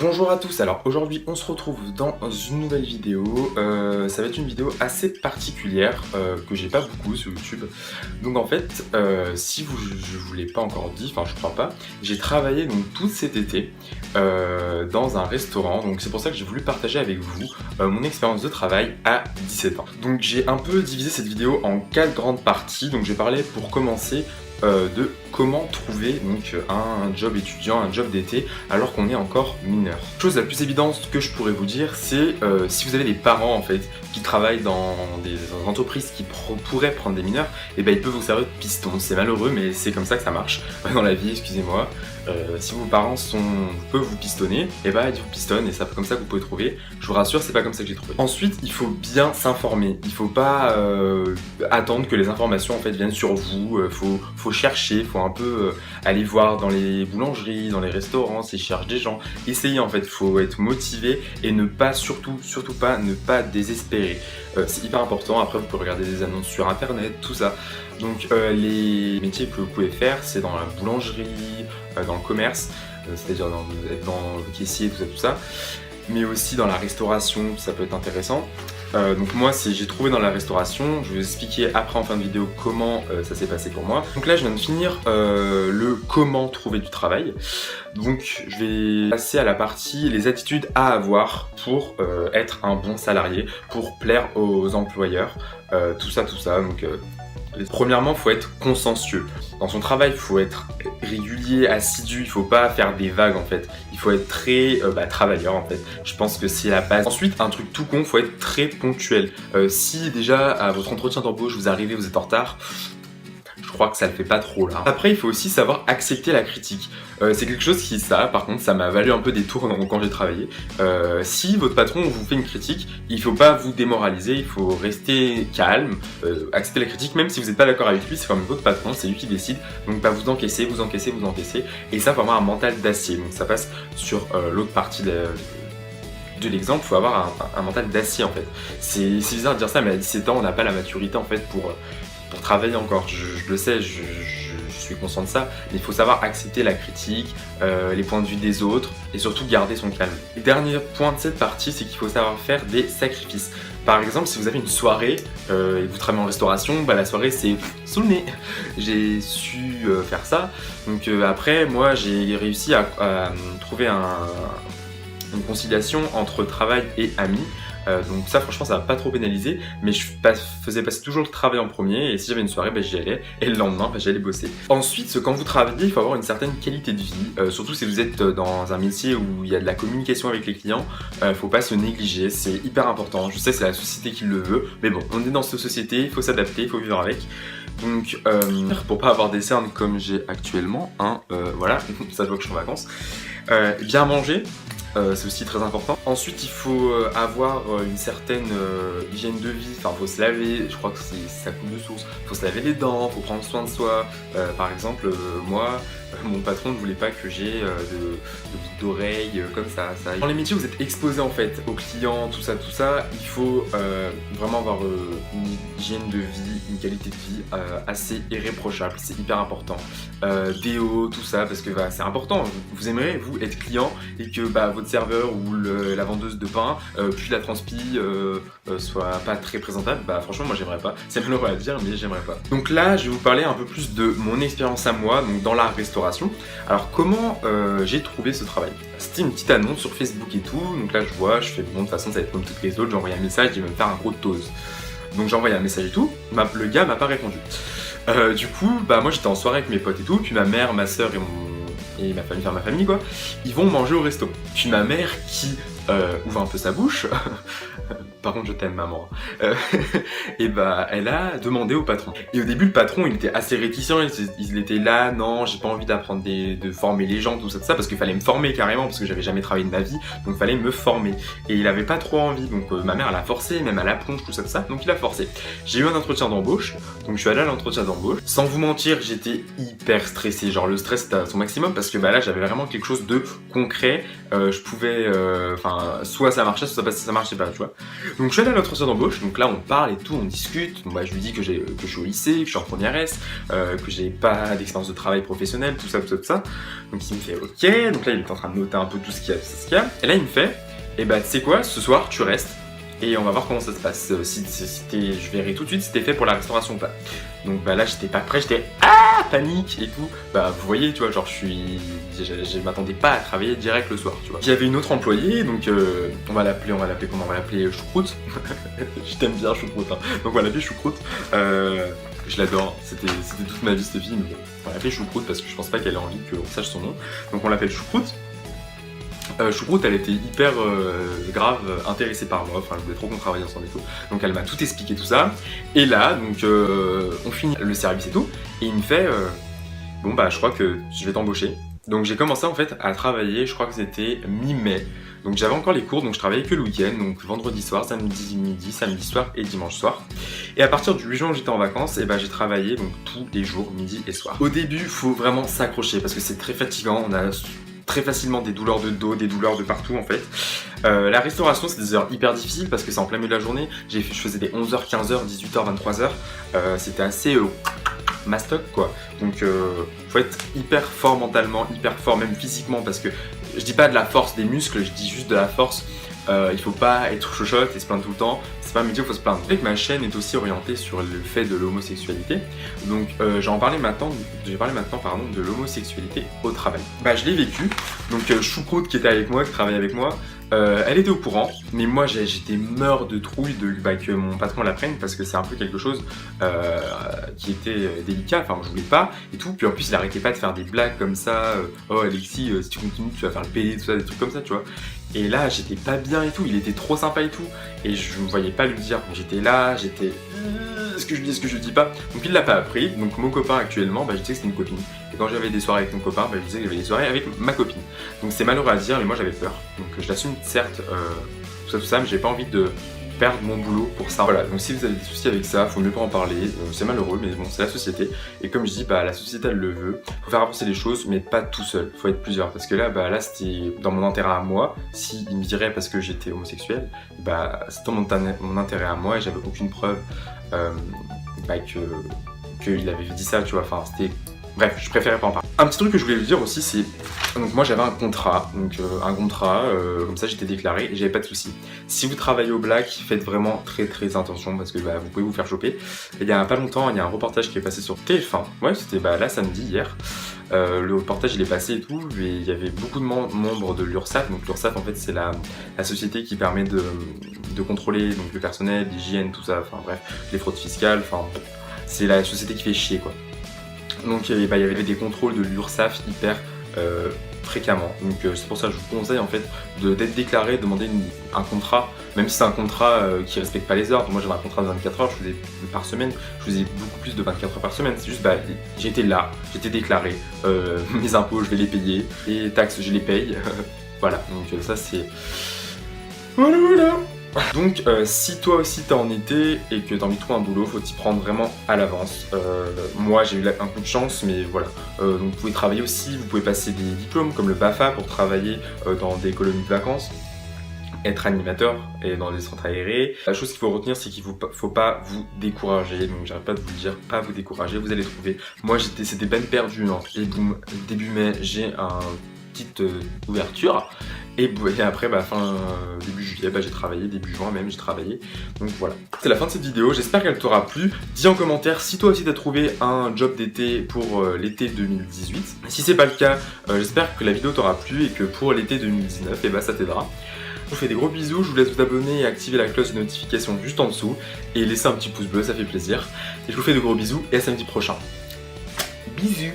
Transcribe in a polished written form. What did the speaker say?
Bonjour à tous, alors aujourd'hui on se retrouve dans une nouvelle vidéo, ça va être une vidéo assez particulière que j'ai pas beaucoup sur YouTube. Donc en fait, si je vous l'ai pas encore dit, enfin je crois pas, j'ai travaillé donc tout cet été dans un restaurant, donc c'est pour ça que j'ai voulu partager avec vous mon expérience de travail à 17 ans. Donc j'ai un peu divisé cette vidéo en 4 grandes parties, donc j'ai parlé pour commencer de comment trouver donc un job étudiant, un job d'été alors qu'on est encore mineur. Chose la plus évidente que je pourrais vous dire, c'est si vous avez des parents en fait qui travaillent dans des entreprises qui pourraient prendre des mineurs, et ben ils peuvent vous servir de piston. C'est malheureux mais c'est comme ça que ça marche dans la vie, excusez-moi. Si vos parents peuvent vous pistonner, et ben ils vous pistonnent et c'est comme ça que vous pouvez trouver. Je vous rassure, c'est pas comme ça que j'ai trouvé. Ensuite, il faut bien s'informer. Il faut pas attendre que les informations en fait viennent sur vous. Faut chercher, faut un peu aller voir dans les boulangeries, dans les restaurants, s'ils cherchent des gens. Essayez en fait, il faut être motivé et ne pas surtout pas ne pas désespérer. C'est hyper important. Après, vous pouvez regarder des annonces sur internet, tout ça. Donc les métiers que vous pouvez faire, c'est dans la boulangerie, dans le commerce, c'est-à-dire être dans le caissier, tout ça, mais aussi dans la restauration, ça peut être intéressant. Donc moi, j'ai trouvé dans la restauration, je vais vous expliquer après en fin de vidéo comment ça s'est passé pour moi. Donc là, je viens de finir le comment trouver du travail. Donc je vais passer à la partie les attitudes à avoir pour être un bon salarié, pour plaire aux employeurs, tout ça. Donc premièrement, il faut être consciencieux. Dans son travail, il faut être régulier, assidu, il ne faut pas faire des vagues en fait. Il faut être très travailleur en fait. Je pense que c'est la base. Ensuite, un truc tout con, il faut être très ponctuel. Si déjà à votre entretien d'embauche, vous arrivez, vous êtes en retard, je crois que ça le fait pas trop là. Après, il faut aussi savoir accepter la critique. C'est quelque chose qui, par contre, ça m'a valu un peu des tours quand j'ai travaillé. Si votre patron vous fait une critique, il faut pas vous démoraliser, il faut rester calme, accepter la critique, même si vous n'êtes pas d'accord avec lui, c'est quand même votre patron, c'est lui qui décide. Donc pas vous encaisser. Et ça, faut avoir un mental d'acier. Donc ça passe sur l'autre partie de l'exemple, il faut avoir un mental d'acier en fait. C'est bizarre de dire ça, mais à 17 ans, on n'a pas la maturité en fait pour travailler encore. Je le sais, je suis conscient de ça, mais il faut savoir accepter la critique, les points de vue des autres et surtout garder son calme. Le dernier point de cette partie, c'est qu'il faut savoir faire des sacrifices. Par exemple, si vous avez une soirée et vous travaillez en restauration, la soirée c'est sous le nez. J'ai su faire ça. Donc après, moi j'ai réussi à trouver une conciliation entre travail et amis. Donc ça franchement ça va pas trop pénaliser, mais je faisais passer toujours le travail en premier et si j'avais une soirée j'y allais et le lendemain j'allais bosser. Ensuite quand vous travaillez il faut avoir une certaine qualité de vie, surtout si vous êtes dans un métier où il y a de la communication avec les clients, faut pas se négliger, c'est hyper important. Je sais c'est la société qui le veut, mais bon on est dans cette société, il faut s'adapter, il faut vivre avec. Donc pour pas avoir des cernes comme j'ai actuellement, voilà, ça doit que je suis en vacances, bien manger. C'est aussi très important. Ensuite, il faut avoir une certaine hygiène de vie. Enfin, faut se laver. Je crois que ça coule de source. Faut se laver les dents. Faut prendre soin de soi. Par exemple, moi, mon patron ne voulait pas que j'ai de boucles d'oreilles comme ça. Dans les métiers où vous êtes exposé en fait aux clients, tout ça, il faut vraiment avoir une hygiène de vie, une qualité de vie assez irréprochable. C'est hyper important. Déo, tout ça, parce que c'est important. Vous aimeriez vous être client et que votre serveur ou la vendeuse de pain puis la transpi soit pas très présentable. Franchement moi j'aimerais pas. C'est malheureux à dire mais j'aimerais pas. Donc là je vais vous parler un peu plus de mon expérience à moi, donc dans la restauration. Alors comment j'ai trouvé ce travail? C'était une petite annonce sur Facebook et tout. Donc là je fais bon de toute façon ça va être comme toutes les autres. J'ai envoyé un message, il va me faire un gros toast. Donc j'ai envoyé un message et tout. Le gars m'a pas répondu. Du coup moi j'étais en soirée avec mes potes et tout. Puis ma mère, ma soeur et ma famille quoi, ils vont manger au resto. Puis ma mère qui ouvre un peu sa bouche, par contre je t'aime maman, et elle a demandé au patron. Et au début le patron il était assez réticent, il était là, non j'ai pas envie d'apprendre de former les gens, tout ça, parce qu'il fallait me former carrément, parce que j'avais jamais travaillé de ma vie, donc il fallait me former. Et il avait pas trop envie, donc ma mère elle a forcé, même à la plonge, tout ça, donc il a forcé. J'ai eu un entretien d'embauche, donc je suis allé à l'entretien d'embauche. Sans vous mentir, j'étais hyper stressé, genre le stress était à son maximum, parce que bah là j'avais vraiment quelque chose de concret, je pouvais, soit ça marchait, soit ça marchait pas, tu vois. Donc je suis allé à l'entretien d'embauche, donc là on parle et tout, on discute, donc bah, je lui dis que je suis au lycée, que je suis en première S, que j'ai pas d'expérience de travail professionnelle, tout ça. Donc il me fait ok, donc là il est en train de noter un peu tout ce qu'il y a, et là il me fait, et bah tu sais quoi, ce soir tu restes, et on va voir comment ça se passe, je verrai tout de suite si t'es fait pour la restauration ou pas. Donc bah là j'étais pas prêt, j'étais panique et tout. Bah vous voyez, tu vois, genre je m'attendais pas à travailler direct le soir, tu vois. Il y avait une autre employée, donc on va l'appeler comment? On va l'appeler Choucroute. Je t'aime bien Choucroute, hein. Donc on va l'appeler Choucroute. Je l'adore, c'était toute ma vie cette fille, mais bon, on va l'appeler Choucroute parce que je pense pas qu'elle ait envie qu'on sache son nom. Donc on l'appelle Choucroute. Choucroute, elle était hyper grave intéressée par moi, enfin je voulais trop qu'on travaille ensemble et tout, donc elle m'a tout expliqué tout ça, et là donc on finit le service et tout, et il me fait bon bah je crois que je vais t'embaucher. Donc j'ai commencé en fait à travailler, je crois que c'était mi-mai, donc j'avais encore les cours, donc je travaillais que le week-end, donc vendredi soir, samedi midi, samedi soir et dimanche soir. Et à partir du 8 juin où j'étais en vacances, et bah j'ai travaillé donc tous les jours, midi et soir. Au début, faut vraiment s'accrocher parce que c'est très fatigant, on a très facilement des douleurs de dos, des douleurs de partout en fait. La restauration c'est des heures hyper difficiles parce que c'est en plein milieu de la journée. Je faisais des 11h, 15h, 18h, 23h. C'était assez mastoc quoi. Donc faut être hyper fort mentalement, hyper fort même physiquement, parce que je dis pas de la force des muscles, je dis juste de la force. Il faut pas être chochotte et se plaindre tout le temps, c'est pas un métier où il faut se plaindre. Avec ma chaîne est aussi orientée sur le fait de l'homosexualité, donc j'ai parlé maintenant de l'homosexualité au travail. Bah je l'ai vécu, donc Choucroute qui était avec moi, qui travaillait avec moi, elle était au courant, mais moi j'étais mort de trouille que mon patron l'apprenne parce que c'est un peu quelque chose qui était délicat, enfin je voulais pas et tout, puis en plus il arrêtait pas de faire des blagues comme ça, oh Alexis si tu continues tu vas faire le PD, tout ça, des trucs comme ça tu vois. Et là j'étais pas bien et tout, il était trop sympa et tout, et je me voyais pas lui dire, j'étais là, est-ce que je dis, est-ce que je dis pas. Donc il l'a pas appris, donc mon copain actuellement, bah je disais que c'était une copine. Et quand j'avais des soirées avec mon copain, bah je disais que j'avais des soirées avec ma copine. Donc c'est malheureux à dire, mais moi j'avais peur. Donc je l'assume certes, tout ça, mais j'ai pas envie de perdre mon boulot pour ça. Voilà, donc si vous avez des soucis avec ça, faut mieux pas en parler, c'est malheureux, mais bon, c'est la société. Et comme je dis, bah la société elle le veut, faut faire avancer les choses, mais pas tout seul, faut être plusieurs. Parce que là, bah là c'était dans mon intérêt à moi, si il me dirait parce que j'étais homosexuel, bah c'est dans mon intérêt à moi et j'avais aucune preuve qu'il avait dit ça, tu vois, enfin c'était... Bref, je préférais pas en parler. Un petit truc que je voulais lui dire aussi, c'est... Donc moi j'avais un contrat, comme ça j'étais déclaré et j'avais pas de soucis. Si vous travaillez au black, faites vraiment très attention parce que bah, vous pouvez vous faire choper. Et il y a pas longtemps, il y a un reportage qui est passé sur TF1. Ouais, c'était là samedi, hier. Le reportage il est passé et tout, et il y avait beaucoup de membres de l'URSSAF. Donc l'URSSAF en fait c'est la société qui permet de contrôler donc, le personnel, l'hygiène, tout ça, enfin bref, les fraudes fiscales, enfin c'est la société qui fait chier quoi. Donc il y avait des contrôles de l'URSSAF hyper fréquemment. Donc c'est pour ça que je vous conseille en fait d'être déclaré, de demander un contrat, même si c'est un contrat qui respecte pas les heures. Moi j'avais un contrat de 24 heures, je faisais par semaine, je faisais beaucoup plus de 24 heures par semaine. C'est juste j'étais là, j'étais déclaré, mes impôts je vais les payer, les taxes je les paye. Voilà, donc ça c'est... Voilà. Donc si toi aussi t'es en été et que t'as envie de trouver un boulot, faut t'y prendre vraiment à l'avance. Moi j'ai eu un coup de chance, mais voilà. Donc vous pouvez travailler aussi, vous pouvez passer des diplômes comme le BAFA pour travailler dans des colonies de vacances, être animateur et dans des centres aérés. La chose qu'il faut retenir, c'est qu'il faut pas vous décourager. Donc j'arrête pas de vous le dire, pas vous décourager, vous allez trouver. Moi c'était peine perdue, hein. Et boum, début mai j'ai petite ouverture. Et après, début juillet, j'ai travaillé, début juin même, j'ai travaillé. Donc voilà. C'est la fin de cette vidéo, j'espère qu'elle t'aura plu. Dis en commentaire si toi aussi t'as trouvé un job d'été pour l'été 2018. Si c'est pas le cas, j'espère que la vidéo t'aura plu et que pour l'été 2019, ça t'aidera. Je vous fais des gros bisous, je vous laisse vous abonner et activer la cloche de notification juste en dessous. Et laisser un petit pouce bleu, ça fait plaisir. Et je vous fais de gros bisous et à samedi prochain. Bisous.